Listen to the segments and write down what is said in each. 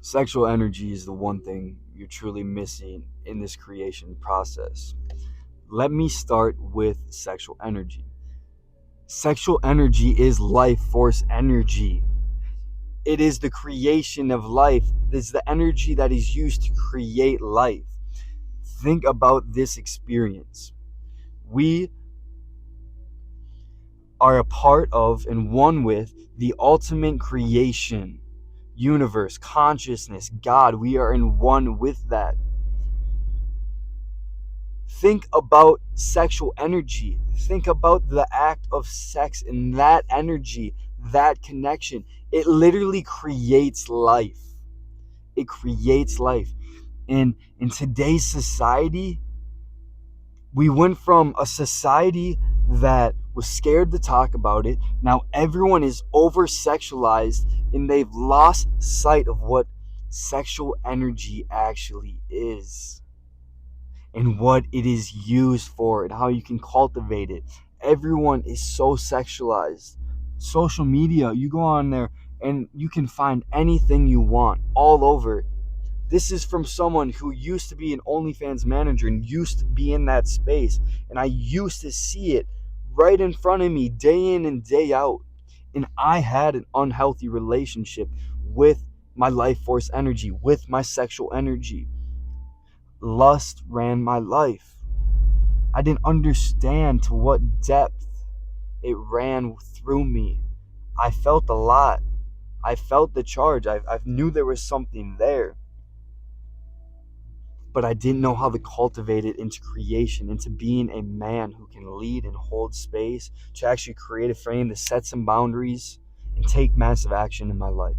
Sexual energy is the one thing you're truly missing in this creation process. Let me start with sexual energy. Sexual energy is life force energy. It is the creation of life. It's the energy that is used to create life. Think about this experience. We are a part of and one with the ultimate creation, universe, consciousness, God. We are in one with that. Think about sexual energy. Think about the act of sex and that energy, that connection. It literally creates life. It creates life. And in today's society, we went from a society that was scared to talk about it. Now everyone is over sexualized and they've lost sight of what sexual energy actually is and what it is used for and how you can cultivate it. Everyone is so sexualized. Social media, you go on there and you can find anything you want all over. This is from someone who used to be an OnlyFans manager and used to be in that space. And I used to see it right in front of me day in and day out. And I had an unhealthy relationship with my life force energy, with my sexual energy. Lust ran my life. I didn't understand to what depth it ran through me. I felt a lot. I felt the charge. I knew there was something there. But I didn't know how to cultivate it into creation, into being a man who can lead and hold space, to actually create a frame to set some boundaries and take massive action in my life.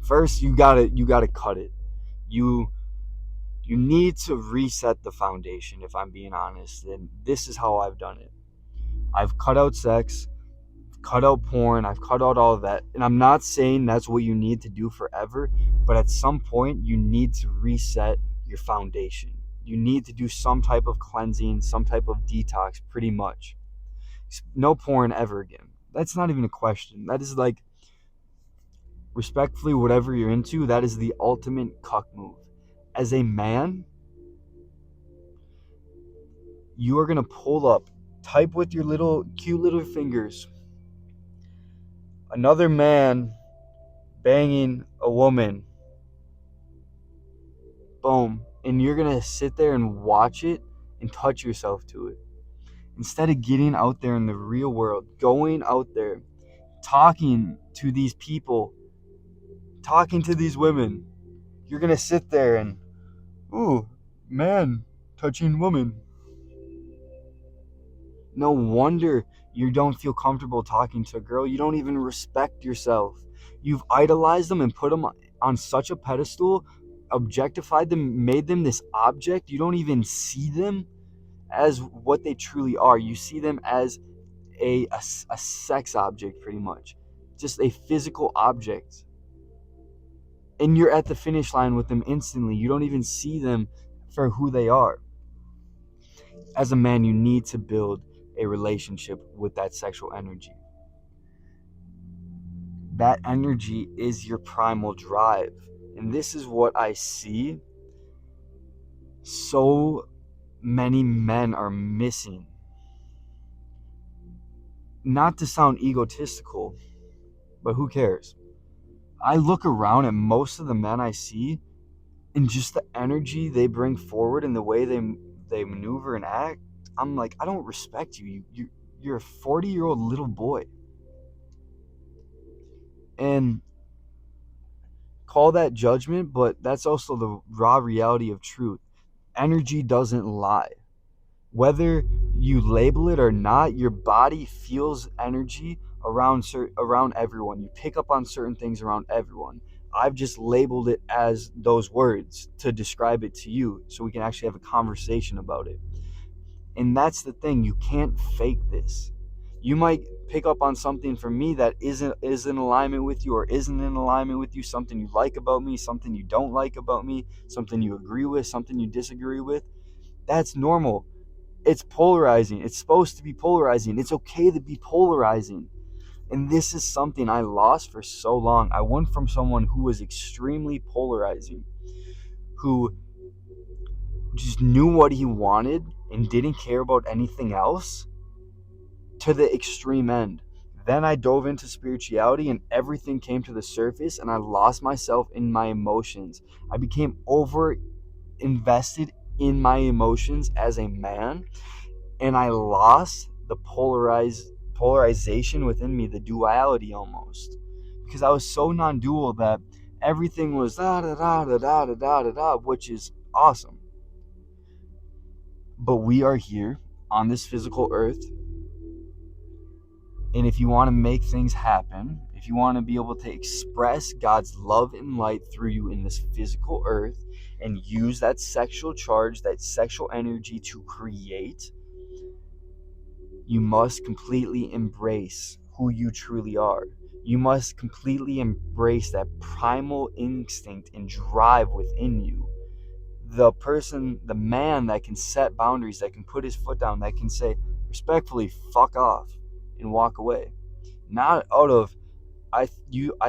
First, you gotta cut it. You need to reset the foundation, if I'm being honest. And this is how I've done it. I've cut out sex, cut out porn, I've cut out all of that. And I'm not saying that's what you need to do forever, but at some point you need to reset your foundation. You need to do some type of cleansing, some type of detox, pretty much. No porn ever again. That's not even a question. That is like, respectfully, whatever you're into, that is the ultimate cuck move. As a man, you are going to pull up, type with your little cute little fingers, another man banging a woman. Boom. And you're going to sit there and watch it and touch yourself to it. Instead of getting out there in the real world, going out there, talking to these people, talking to these women, you're going to sit there and, ooh, man, touching woman. No wonder you don't feel comfortable talking to a girl. You don't even respect yourself. You've idolized them and put them on such a pedestal, objectified them, made them this object. You don't even see them as what they truly are. You see them as a sex object, pretty much. Just a physical object. And you're at the finish line with them instantly. You don't even see them for who they are. As a man, you need to build a relationship with that sexual energy. That energy is your primal drive. And this is what I see so many men are missing. Not to sound egotistical, but who cares? I look around at most of the men I see and just the energy they bring forward and the way they maneuver and act. I'm like, I don't respect you. You're a 40-year-old little boy. And call that judgment, but that's also the raw reality of truth. Energy doesn't lie. Whether you label it or not, your body feels energy around everyone. You pick up on certain things around everyone. I've just labeled it as those words to describe it to you so we can actually have a conversation about it. And that's the thing, you can't fake this. You might pick up on something from me that is in alignment with you or isn't in alignment with you, something you like about me, something you don't like about me, something you agree with, something you disagree with. That's normal. It's polarizing. It's supposed to be polarizing. It's okay to be polarizing. And this is something I lost for so long. I went from someone who was extremely polarizing, who just knew what he wanted and didn't care about anything else, to the extreme end. Then I dove into spirituality and everything came to the surface and I lost myself in my emotions. I became over invested in my emotions as a man, and I lost the polarization within me, the duality almost. Because I was so non-dual that everything was da da da da da da da da da, which is awesome. But we are here on this physical earth, and if you want to make things happen, if you want to be able to express God's love and light through you in this physical earth and use that sexual charge, that sexual energy to create, you must completely embrace who you truly are. You must completely embrace that primal instinct and drive within you. The person, the man that can set boundaries, that can put his foot down, that can say respectfully, fuck off and walk away. Not out of I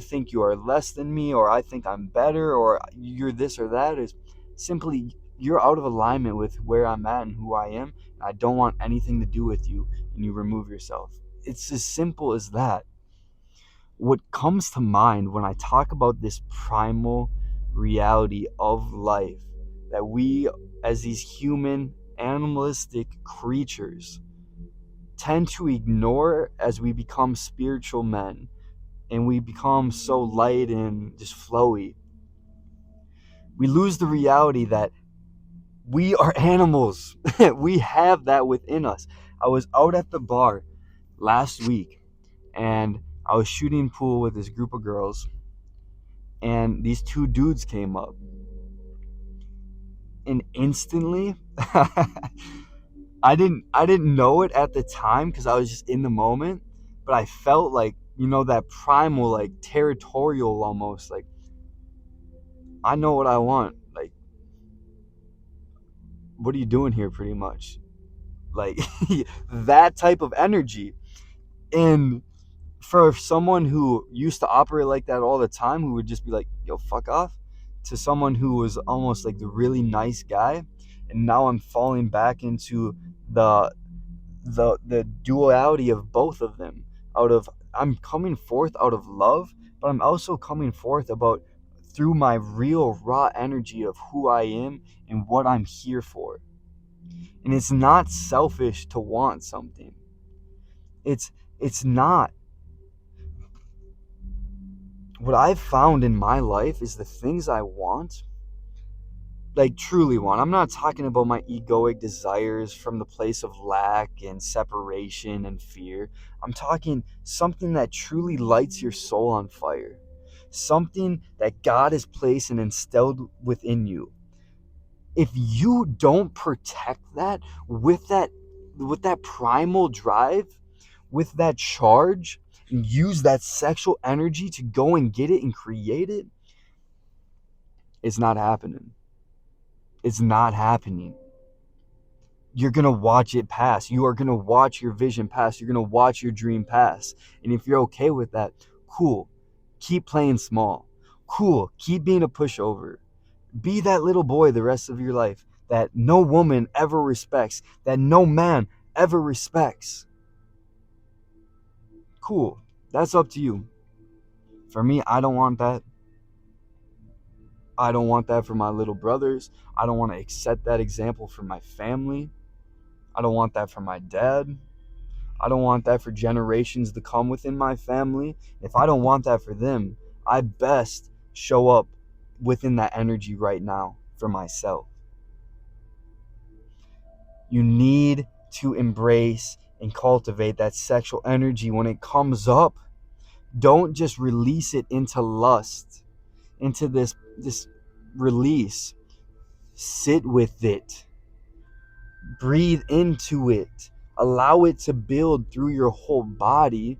think you are less than me, or I think I'm better, or you're this or that. Is simply you're out of alignment with where I'm at and who I am, and I don't want anything to do with you, and you remove yourself. It's as simple as that. What comes to mind when I talk about this primal reality of life, that we as these human animalistic creatures tend to ignore as we become spiritual men and we become so light and just flowy, we lose the reality that we are animals. We have that within us. I was out at the bar last week and I was shooting pool with this group of girls, and these two dudes came up, and instantly I didn't know it at the time because I was just in the moment, but I felt like, that primal, like territorial almost, like I know what I want. Like, what are you doing here, pretty much? Like, that type of energy. And for someone who used to operate like that all the time, who would just be like, yo, fuck off, to someone who was almost like the really nice guy, and now I'm falling back into the the duality of both of them. I'm coming forth out of love, but I'm also coming forth about through my real raw energy of who I am and what I'm here for. And it's not selfish to want something. It's not. What I've found in my life is the things I want, like truly want. I'm not talking about my egoic desires from the place of lack and separation and fear. I'm talking something that truly lights your soul on fire. Something that God has placed and instilled within you. If you don't protect that with that primal drive, with that charge, and use that sexual energy to go and get it and create it, it's not happening. It's not happening. You're going to watch it pass. You are going to watch your vision pass. You're going to watch your dream pass. And if you're okay with that, cool. Keep playing small. Cool. Keep being a pushover. Be that little boy the rest of your life that no woman ever respects, that no man ever respects. Cool. That's up to you. For me, I don't want that. I don't want that for my little brothers. I don't want to accept that example for my family. I don't want that for my dad. I don't want that for generations to come within my family. If I don't want that for them, I best show up within that energy right now for myself. You need to embrace and cultivate that sexual energy when it comes up. Don't just release it into lust, into this release. Sit with it. Breathe into it. Allow it to build through your whole body,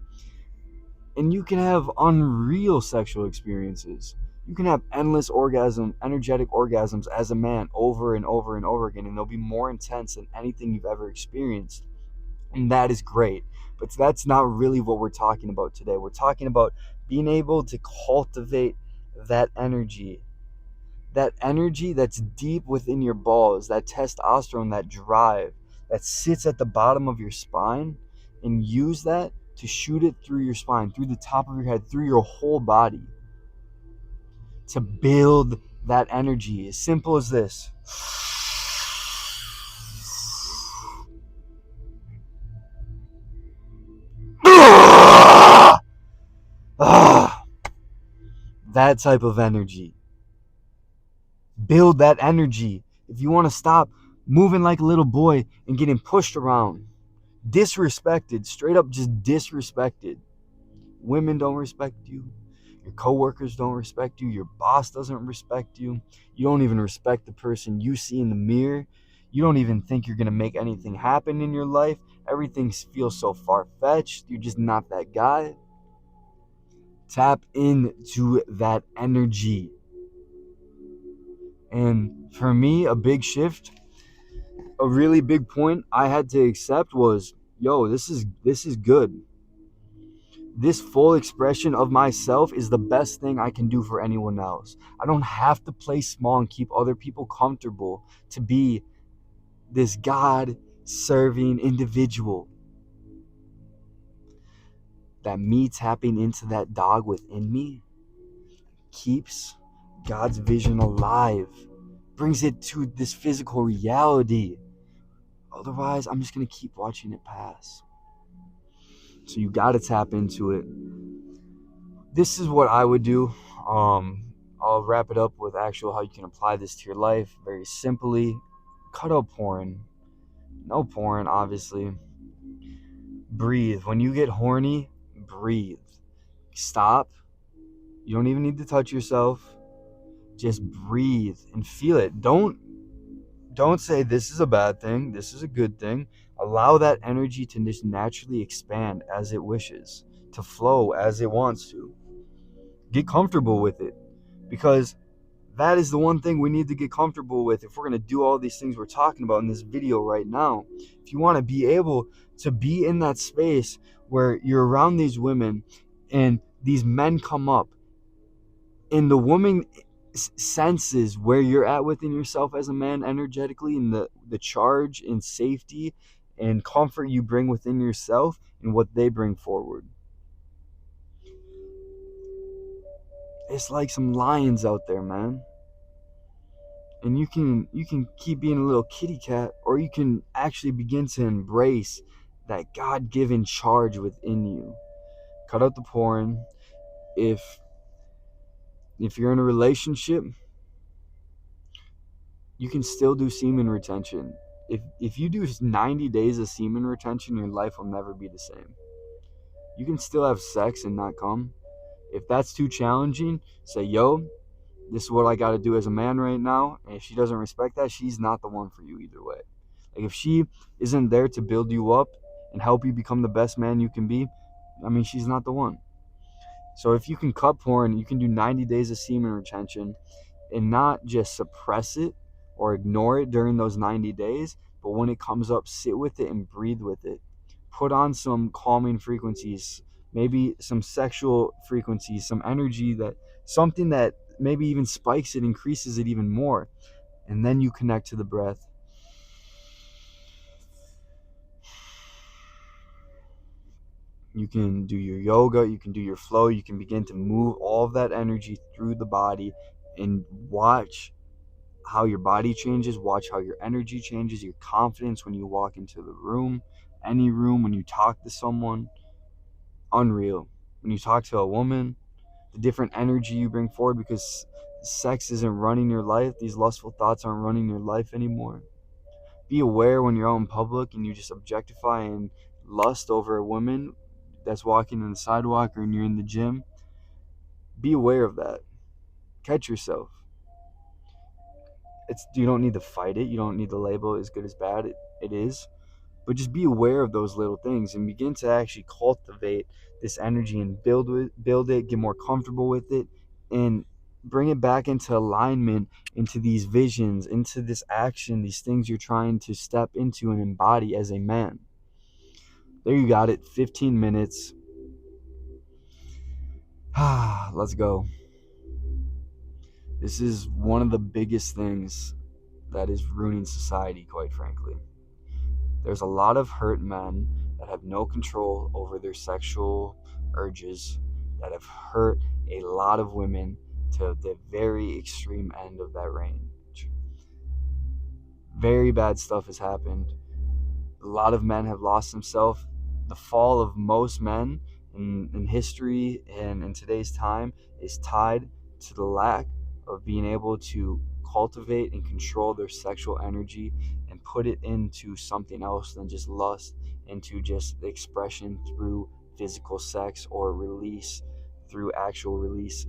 and you can have unreal sexual experiences. You can have endless energetic orgasms as a man over and over and over again, and they'll be more intense than anything you've ever experienced. And that is great. But that's not really what we're talking about today. We're talking about being able to cultivate that energy that's deep within your balls, that testosterone, that drive that sits at the bottom of your spine, and use that to shoot it through your spine, through the top of your head, through your whole body, to build that energy. As simple as this. That type of energy. Build that energy. If you want to stop moving like a little boy and getting pushed around, disrespected, straight up just disrespected. Women don't respect you. Your coworkers don't respect you. Your boss doesn't respect you. You don't even respect the person you see in the mirror. You don't even think you're going to make anything happen in your life. Everything feels so far-fetched. You're just not that guy. Tap into that energy. And for me, a big shift, a really big point I had to accept was, yo, this is good. This full expression of myself is the best thing I can do for anyone else. I don't have to play small and keep other people comfortable to be this God-serving individual. That me tapping into that dog within me keeps God's vision alive, brings it to this physical reality. Otherwise, I'm just going to keep watching it pass. So you got to tap into it. This is what I would do. I'll wrap it up with actual how you can apply this to your life very simply. Cut out porn. No porn, obviously. Breathe. When you get horny, breathe. Stop. You don't even need to touch yourself. Just breathe and feel it. Don't say this is a bad thing, this is a good thing. Allow that energy to just naturally expand as it wishes, to flow as it wants to. Get comfortable with it, because that is the one thing we need to get comfortable with if we're going to do all these things we're talking about in this video right now. If you want to be able to be in that space where you're around these women and these men come up and the woman senses where you're at within yourself as a man energetically, and the charge and safety and comfort you bring within yourself and what they bring forward. It's like some lions out there, man. And you can keep being a little kitty cat, or you can actually begin to embrace that God-given charge within you. Cut out the porn. If you're in a relationship, you can still do semen retention. If you do 90 days of semen retention, your life will never be the same. You can still have sex and not come. If that's too challenging, say, yo, this is what I got to do as a man right now. And if she doesn't respect that, she's not the one for you either way. Like, if she isn't there to build you up and help you become the best man you can be, I mean, she's not the one. So if you can cut porn, you can do 90 days of semen retention and not just suppress it or ignore it during those 90 days, but when it comes up, sit with it and breathe with it. Put on some calming frequencies, maybe some sexual frequencies, some energy, that something that maybe even spikes it, increases it even more. And then you connect to the breath. You can do your yoga, you can do your flow, you can begin to move all of that energy through the body and watch how your body changes, watch how your energy changes, your confidence when you walk into the room, any room, when you talk to someone. Unreal. When you talk to a woman, the different energy you bring forward, because sex isn't running your life. These lustful thoughts aren't running your life anymore. Be aware when you're out in public and you just objectify and lust over a woman that's walking on the sidewalk, or when you're in the gym. Be aware of that. Catch yourself. You don't need to fight it. You don't need to label it as good as bad. It is. But just be aware of those little things and begin to actually cultivate this energy and build it, get more comfortable with it, and bring it back into alignment, into these visions, into this action, these things you're trying to step into and embody as a man. There you got it. 15 minutes. Let's go. This is one of the biggest things that is ruining society, quite frankly. There's a lot of hurt men that have no control over their sexual urges, that have hurt a lot of women to the very extreme end of that range. Very bad stuff has happened. A lot of men have lost themselves. The fall of most men in history and in today's time is tied to the lack of being able to cultivate and control their sexual energy and put it into something else than just lust, into just the expression through physical sex or release through actual release,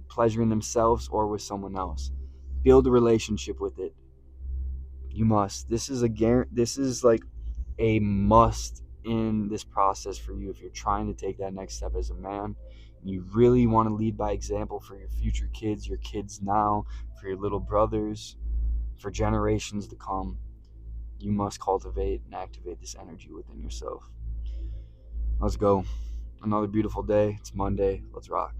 pleasuring themselves or with someone else. Build a relationship with it. You must. This is like a must in this process for you if you're trying to take that next step as a man. You really want to lead by example for your future kids, your kids now, for your little brothers, for generations to come. You must cultivate and activate this energy within yourself. Let's go. Another beautiful day. It's Monday. Let's rock.